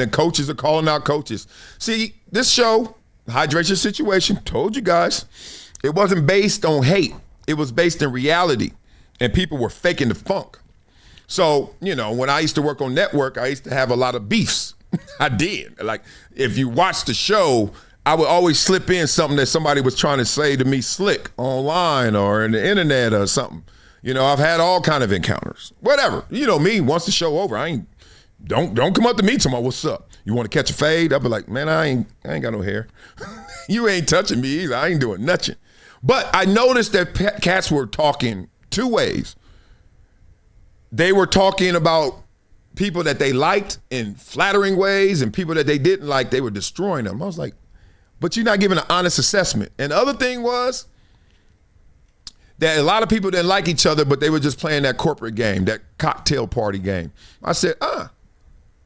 and coaches are calling out coaches. See, this show, Hydration Situation, told you guys, it wasn't based on hate. It was based in reality, and people were faking the funk. So, when I used to work on network, I used to have a lot of beefs. I did. Like, if you watch the show, I would always slip in something that somebody was trying to say to me slick online or in the internet or something. I've had all kind of encounters. Whatever. You know me, once the show over, don't come up to me tomorrow. What's up? You want to catch a fade? I'll be like, man, I ain't got no hair. You ain't touching me either. I ain't doing nothing. But I noticed that cats were talking two ways. They were talking about people that they liked in flattering ways, and people that they didn't like, they were destroying them. I was like, but you're not giving an honest assessment. And the other thing was that a lot of people didn't like each other, but they were just playing that corporate game, that cocktail party game. I said, I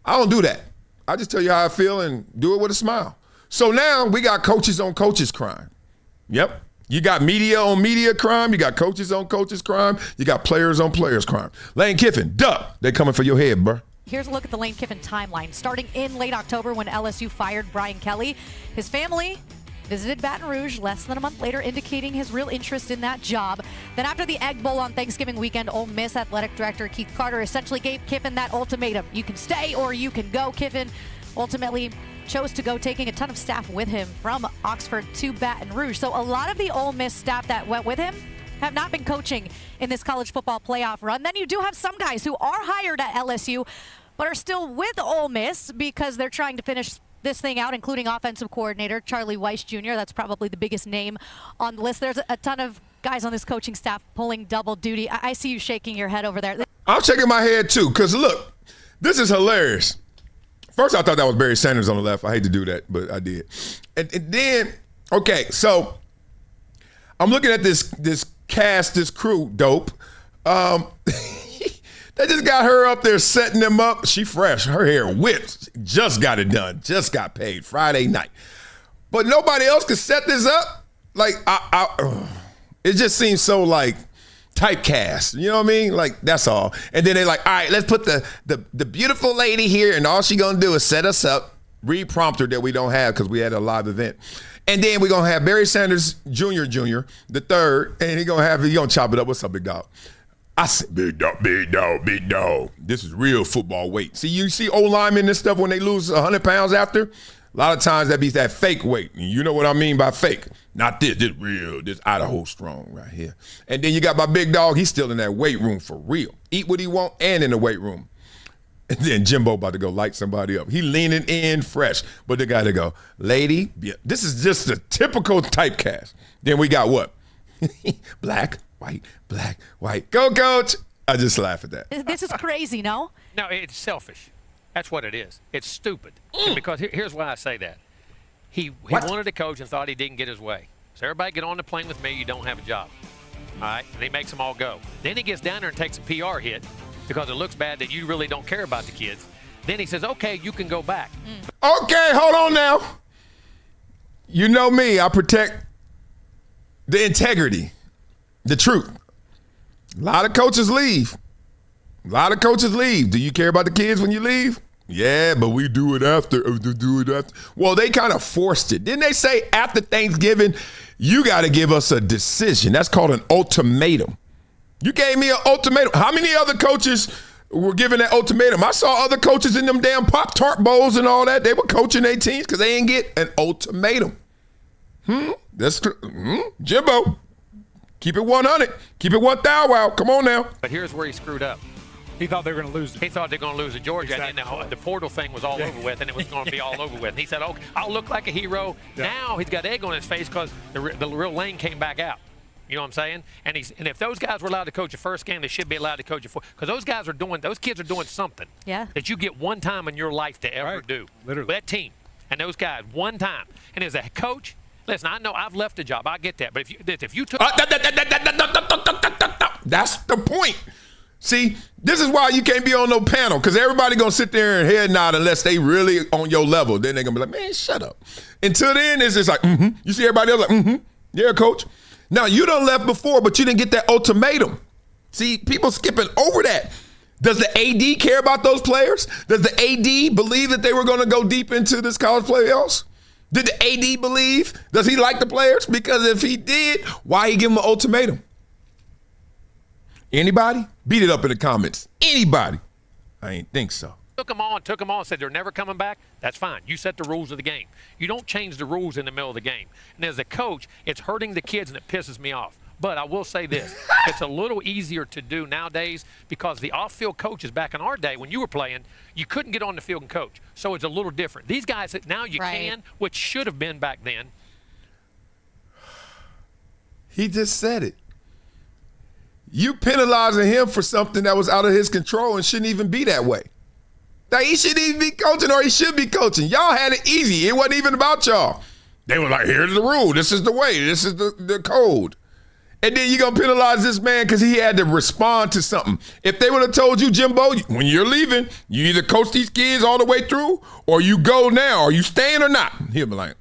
don't do that. I just tell you how I feel and do it with a smile. So now we got coaches on coaches crime. Yep. You got media on media crime. You got coaches on coaches crime. You got players on players crime. Lane Kiffin, duck. They coming for your head, bro. Here's a look at the Lane Kiffin timeline. Starting in late October when LSU fired Brian Kelly, his family visited Baton Rouge less than a month later, indicating his real interest in that job. Then after the Egg Bowl on Thanksgiving weekend, Ole Miss athletic director Keith Carter essentially gave Kiffin that ultimatum. You can stay or you can go. Kiffin ultimately chose to go, taking a ton of staff with him from Oxford to Baton Rouge. So a lot of the Ole Miss staff that went with him have not been coaching in this college football playoff run. Then you do have some guys who are hired at LSU but are still with Ole Miss because they're trying to finish this thing out, including offensive coordinator Charlie Weiss Jr. That's probably the biggest name on the list. There's a ton of guys on this coaching staff pulling double duty. I see you shaking your head over there. I'm shaking my head too, because look, this is hilarious. First, I thought that was Barry Sanders on the left. I hate to do that, but I did. And then, okay, so I'm looking at this cast, this crew, dope. They just got her up there setting them up. She fresh, her hair whipped. Just got it done. Just got paid Friday night. But nobody else could set this up. Like, it just seems so like typecast. You know what I mean? Like, that's all. And then they're like, all right, let's put the beautiful lady here, and all she gonna do is set us up, read prompter that we don't have because we had a live event. And then we're gonna have Barry Sanders Jr., the third, and he gonna chop it up. What's up, big dog? I said, big dog, big dog, big dog. This is real football weight. See, you see old linemen and stuff when they lose 100 pounds after? A lot of times that be that fake weight. And you know what I mean by fake. Not this real, this Idaho strong right here. And then you got my big dog, he's still in that weight room for real. Eat what he want and in the weight room. And then Jimbo about to go light somebody up. He leaning in fresh. But the guy to go, lady, this is just a typical typecast. Then we got what? Black, white. Go, coach. I just laugh at that. This is crazy, no? No, it's selfish. That's what it is. It's stupid. Because here's why I say that. He wanted to coach and thought he didn't get his way. So everybody get on the plane with me, you don't have a job. All right? And he makes them all go. Then he gets down there and takes a PR hit because it looks bad that you really don't care about the kids. Then he says, okay, you can go back. Okay, hold on now. You know me, I protect the integrity, the truth. A lot of coaches leave. Do you care about the kids when you leave? Yeah, but we do it after. Well, they kind of forced it. Didn't they say after Thanksgiving, you got to give us a decision? That's called an ultimatum. You gave me an ultimatum. How many other coaches were given that ultimatum? I saw other coaches in them damn Pop-Tart bowls and all that. They were coaching their teams because they didn't get an ultimatum. That's Jimbo. Keep it 100. Keep it 1,000 out. Come on now. But here's where he screwed up. He thought they were going to lose. He thought they were going to lose to Georgia, Exactly. and then the portal thing was all over with, and it was going to be all over with. And he said, "Okay, I'll look like a hero." Yeah. Now he's got egg on his face because the real Lane came back out. You know what I'm saying? And if those guys were allowed to coach a first game, they should be allowed to coach a fourth. Because those kids are doing something that you get one time in your life to ever do. Literally. That team and those guys one time. And as a coach, listen, I know I've left a job. I get that. But if you took that's the point. See, this is why you can't be on no panel, because everybody going to sit there and head nod unless they really on your level. Then they're going to be like, man, shut up. Until then, it's just like, You see everybody else like, yeah, coach. Now, you done left before, but you didn't get that ultimatum. See, people skipping over that. Does the AD care about those players? Does the AD believe that they were going to go deep into this college playoffs? Did the AD believe? Does he like the players? Because if he did, why he give them an ultimatum? Anybody? Beat it up in the comments. Anybody? I ain't think so. Took them on, said they're never coming back. That's fine. You set the rules of the game. You don't change the rules in the middle of the game. And as a coach, it's hurting the kids and it pisses me off. But I will say this, it's a little easier to do nowadays because the off-field coaches back in our day when you were playing, you couldn't get on the field and coach. So it's a little different. These guys, now you can, which should have been back then. He just said it. You penalizing him for something that was out of his control and shouldn't even be that way. That he shouldn't even be coaching or he should be coaching. Y'all had it easy. It wasn't even about y'all. They were like, here's the rule. This is the way. This is the code. And then you're going to penalize this man because he had to respond to something. If they would have told you, Jimbo, when you're leaving, you either coach these kids all the way through or you go now. Are you staying or not? He'll be like,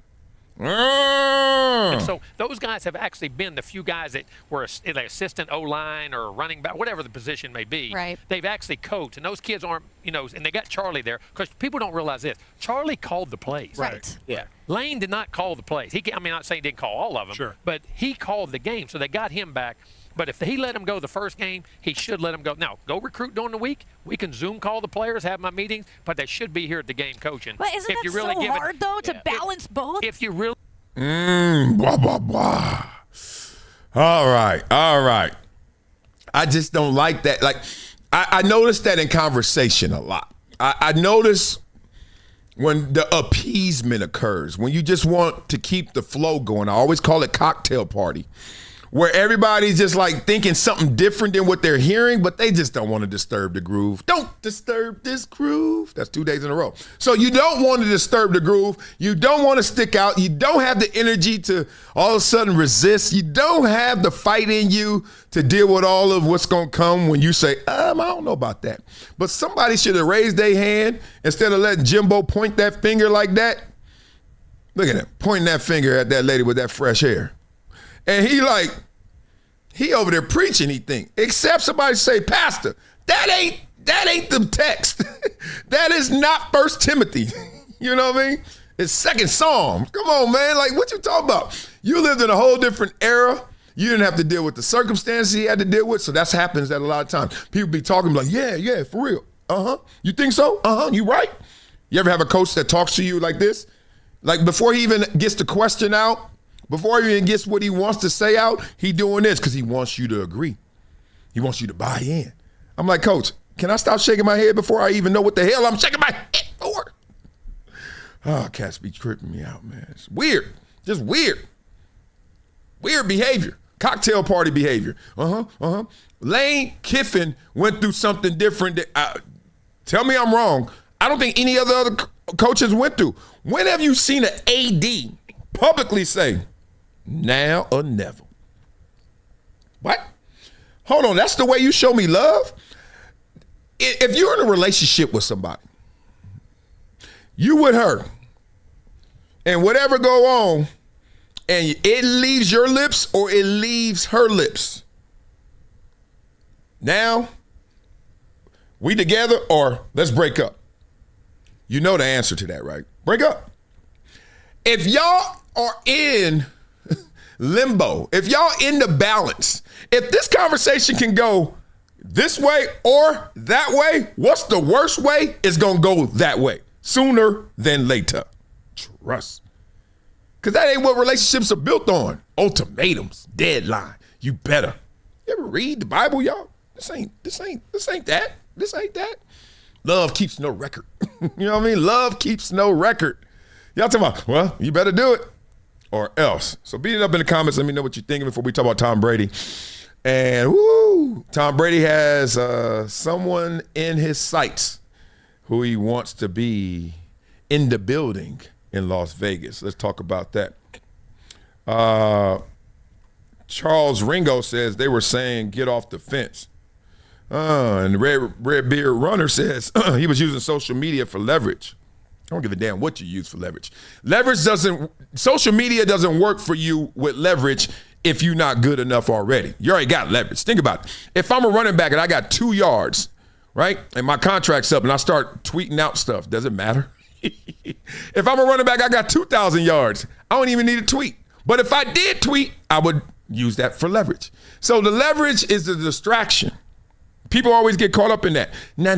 And so those guys have actually been the few guys that were an assistant O-line or running back, whatever the position may be. Right. They've actually coached, and those kids aren't, and they got Charlie there because people don't realize this. Charlie called the plays. Right. Yeah. Lane did not call the plays. I'm not saying he didn't call all of them, Sure. but he called the game, so they got him back. But if he let him go the first game, he should let him go. Now, go recruit during the week. We can Zoom call the players, have my meetings, but they should be here at the game coaching. But isn't it so hard, though, to balance both? If you really blah, blah, blah. All right. I just don't like that. Like, I notice that in conversation a lot. I notice when the appeasement occurs, when you just want to keep the flow going. I always call it cocktail party, where everybody's just like thinking something different than what they're hearing, but they just don't want to disturb the groove. Don't disturb this groove. That's 2 days in a row. So you don't want to disturb the groove. You don't want to stick out. You don't have the energy to all of a sudden resist. You don't have the fight in you to deal with all of what's going to come when you say, I don't know about that. But somebody should have raised their hand instead of letting Jimbo point that finger like that. Look at him, pointing that finger at that lady with that fresh hair. And he over there preaching, he think. Except somebody say, Pastor, that ain't the text. That is not 1 Timothy. You know what I mean? It's 2 Psalms. Come on, man. Like, what you talking about? You lived in a whole different era. You didn't have to deal with the circumstances he had to deal with. So that happens at a lot of times. People be talking like, yeah, for real. Uh-huh. You think so? Uh-huh. You right? You ever have a coach that talks to you like this? Like, before he even gets the question out, before he even gets what he wants to say out, he doing this because he wants you to agree. He wants you to buy in. I'm like, Coach, can I stop shaking my head before I even know what the hell I'm shaking my head for? Oh, cats be tripping me out, man. It's weird. Just weird. Weird behavior. Cocktail party behavior. Lane Kiffin went through something different. Tell me I'm wrong. I don't think any other coaches went through. When have you seen an AD publicly say, now or never? What? Hold on, that's the way you show me love? If you're in a relationship with somebody, you with her, and whatever go on, and it leaves your lips or it leaves her lips, now, we together or let's break up. You know the answer to that, right? Break up. If y'all are in limbo, if y'all in the balance, if this conversation can go this way or that way, what's the worst way? It's going to go that way sooner than later. Trust. Because that ain't what relationships are built on. Ultimatums, deadline. You better. You ever read the Bible, y'all? This ain't that. This ain't that. Love keeps no record. You know what I mean? Love keeps no record. Y'all talking about, well, you better do it or else. So beat it up in the comments. Let me know what you're thinking before we talk about Tom Brady. And Tom Brady has someone in his sights who he wants to be in the building in Las Vegas. Let's talk about that. Charles Ringo says they were saying get off the fence. And the Red Beard Runner says he was using social media for leverage. I don't give a damn what you use for leverage. Social media doesn't work for you with leverage if you're not good enough already. You already got leverage. Think about it. If I'm a running back and I got 2 yards, right? And my contract's up and I start tweeting out stuff. Does it matter? If I'm a running back, I got 2,000 yards. I don't even need a tweet. But if I did tweet, I would use that for leverage. So the leverage is the distraction. People always get caught up in that. No.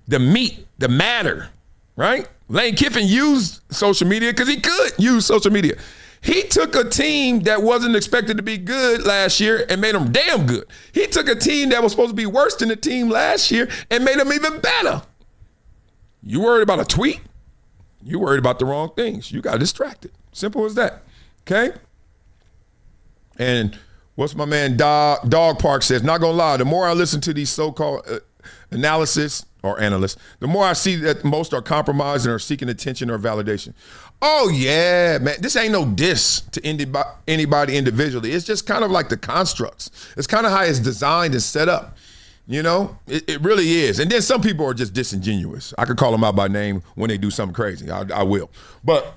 The meat, the matter, right? Lane Kiffin used social media because he could use social media. He took a team that wasn't expected to be good last year and made them damn good. He took a team that was supposed to be worse than the team last year and made them even better. You worried about a tweet? You worried about the wrong things. You got distracted. Simple as that, okay? And what's my man Dog Park says, not gonna lie, the more I listen to these so-called analysts, the more I see that most are compromised and are seeking attention or validation. Oh yeah, man, this ain't no diss to anybody individually. It's just kind of like the constructs. It's kind of how it's designed and set up. You know, it really is. And then some people are just disingenuous. I could call them out by name when they do something crazy. I will. But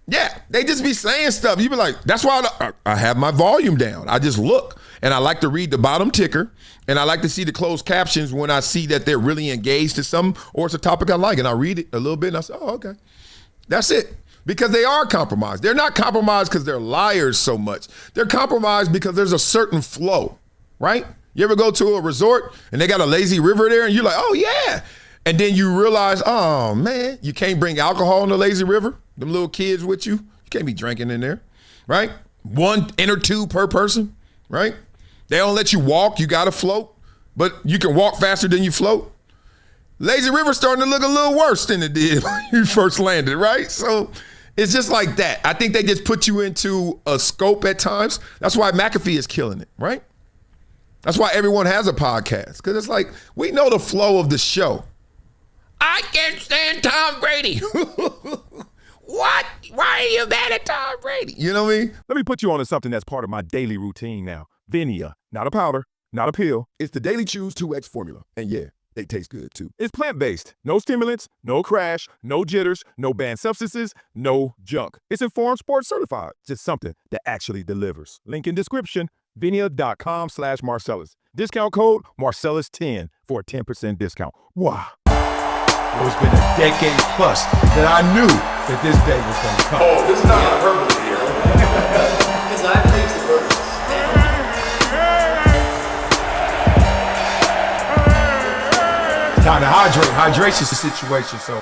yeah, they just be saying stuff. You be like, that's why I have my volume down. I just look, and I like to read the bottom ticker, and I like to see the closed captions when I see that they're really engaged to something or it's a topic I like, and I read it a little bit, and I say, oh, okay. That's it. Because they are compromised. They're not compromised because they're liars so much. They're compromised because there's a certain flow, right? You ever go to a resort, and they got a lazy river there, and you're like, oh, yeah. And then you realize, oh, man, you can't bring alcohol in the lazy river. Them little kids with you. You can't be drinking in there, right? 1 or 2 per person, right? They don't let you walk. You got to float, but you can walk faster than you float. Lazy river's starting to look a little worse than it did when you first landed, right? So it's just like that. I think they just put you into a scope at times. That's why McAfee is killing it, right? That's why everyone has a podcast, because it's like, we know the flow of the show. I can't stand Tom Brady. What? Why are you mad at Tom Brady? You know what I mean? Let me put you onto something that's part of my daily routine now. VINIA, not a powder, not a pill. It's the Daily Chews 2X formula. And yeah, they taste good too. It's plant-based. No stimulants, no crash, no jitters, no banned substances, no junk. It's Informed Sports certified. Just something that actually delivers. Link in description, vinia.com/Marcellus. Discount code Marcellus10 for a 10% discount. Wow. It's been a decade plus that I knew that this day was going to come. Oh, this is not hyperbole here. Because I believe the purpose. Time to hydrate. Hydration's the situation, so.